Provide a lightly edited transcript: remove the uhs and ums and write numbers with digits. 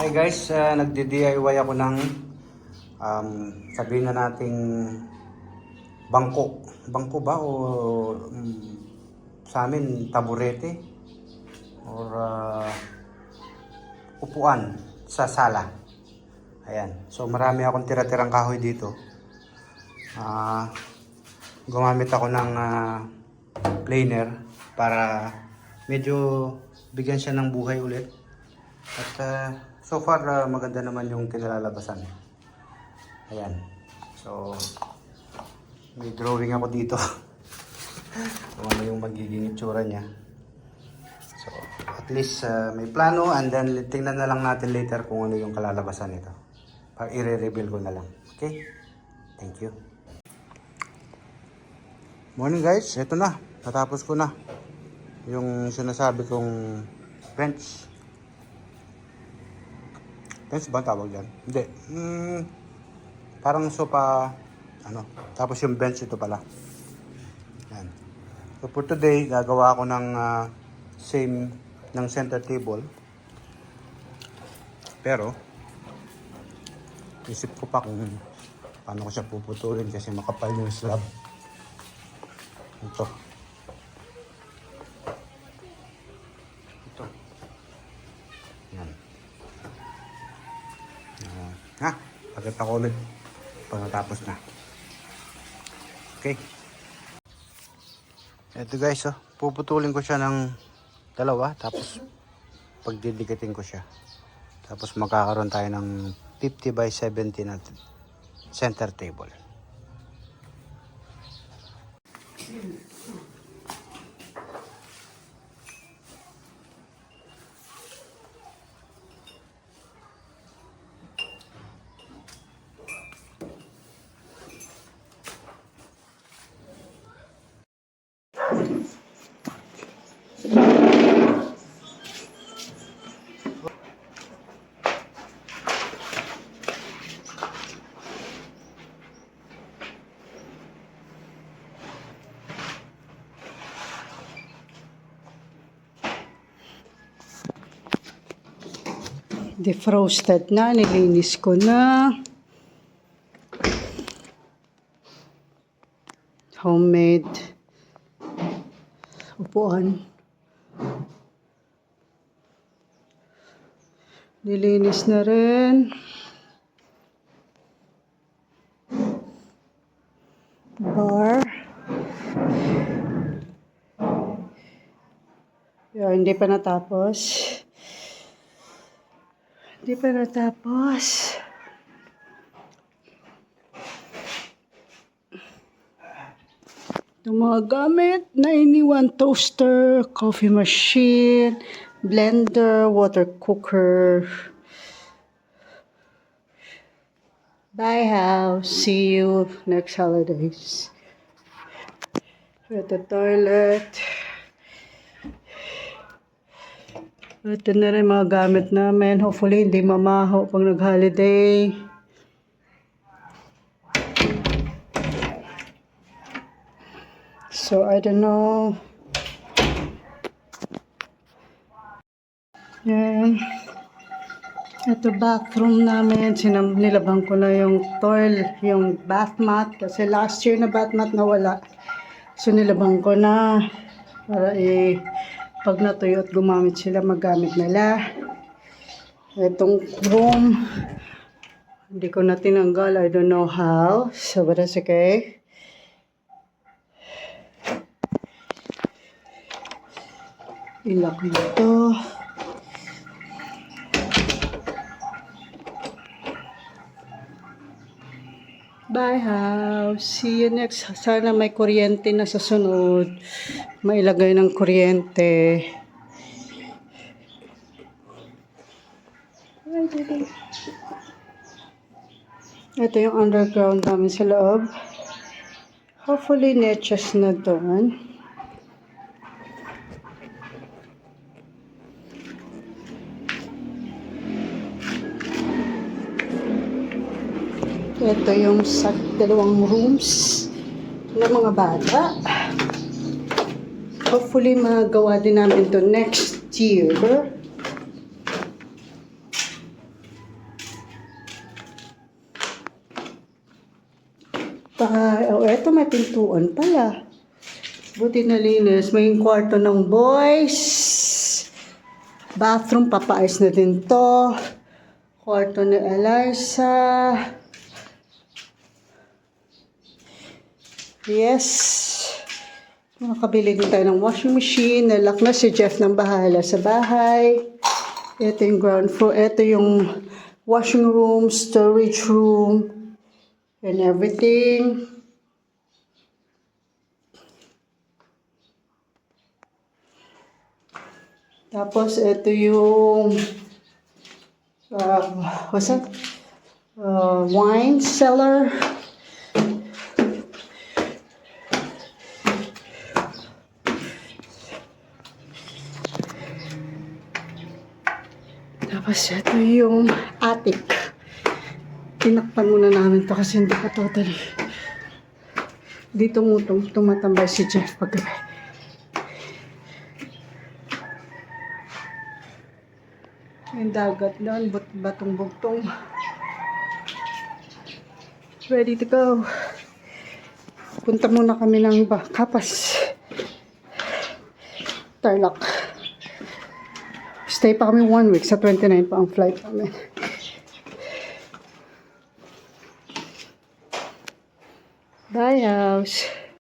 Hi guys, nagdi-DIY ako ng sabihin na nating bangko. Bangko ba o sa amin taburete or upuan sa sala. Ayan. So marami akong tira-tirang kahoy dito. Gumamit ako ng planer para medyo bigyan siya ng buhay ulit. At so far maganda naman yung kinalalabasan. Ayan. So may drawing ako dito. Kung ano yung magiging itsura niya. So at least may plano, and then tingnan na lang natin later kung ano yung kalalabasan nito. Para i-reveal ko na lang. Okay? Thank you. Morning guys, ito na. Natapos ko na yung sinasabi kong bench. Bench ba tawag yan? Hindi. Parang sopa, tapos yung bench ito pala. Yan. So for today, gagawa ako ng same ng center table. Pero, isip ko pa kung paano ko siya puputulin kasi makapal yung slab. Ito. Yan. Pagkat ako ulit pag natapos na. Okay. Ito guys, puputulin ko siya ng dalawa, tapos pagdidikitin ko siya. Tapos magkakaroon tayo ng 50 by 70 na center table. Defrosted na, nilinis ko na. Homemade upuan. Nilinis na rin. Bar. Hindi pa natapos. Hindi pa natapos. Itong mga gamit na iniwan: toaster, coffee machine, blender, water cooker. Bye house. See you next holidays. Ito toilet. Ito na rin mga gamit namin. Hopefully, hindi mamaho pag nag-holiday. So, I don't know. Yan. Ito bathroom namin. Nilabang ko na yung yung bath mat. Kasi last year na bath mat nawala. So, nilabang ko na. Para pag natuyo at gumamit sila, magamit nila. Itong room, hindi ko na tinanggal. I don't know how. So, but that's okay. Ilak mo ito. Bye house. See you next. Sana may kuryente na sa sunod. Mailagay ng kuryente. Ito yung underground namin sa loob. Hopefully, neches na doon. Ito yung sa dalawang rooms ng mga bata. Hopefully, magawa din namin to next year. Oh, eto may pintuan pala. Buti nalinis. May kwarto ng boys. Bathroom, papaayos na din to. Kwarto ni Eliza. Yes. Nakabili din tayo ng washing machine. Nalak na si Jeff ng bahala sa bahay. Ito yung ground floor. Ito yung washing room, storage room, and everything. Tapos, ito yung what's that? Wine cellar. Tapos, ito yung attic. Tinakpan muna namin to kasi hindi pa totally. Dito mo tumatambay si Jeff paggabi. Yung dagat doon, batong-bugtong. Ready to go. Punta muna kami ng Kapas. Tarlac. Stay pa kami 1 week. Sa 29 pa ang flight namin. Bye, house.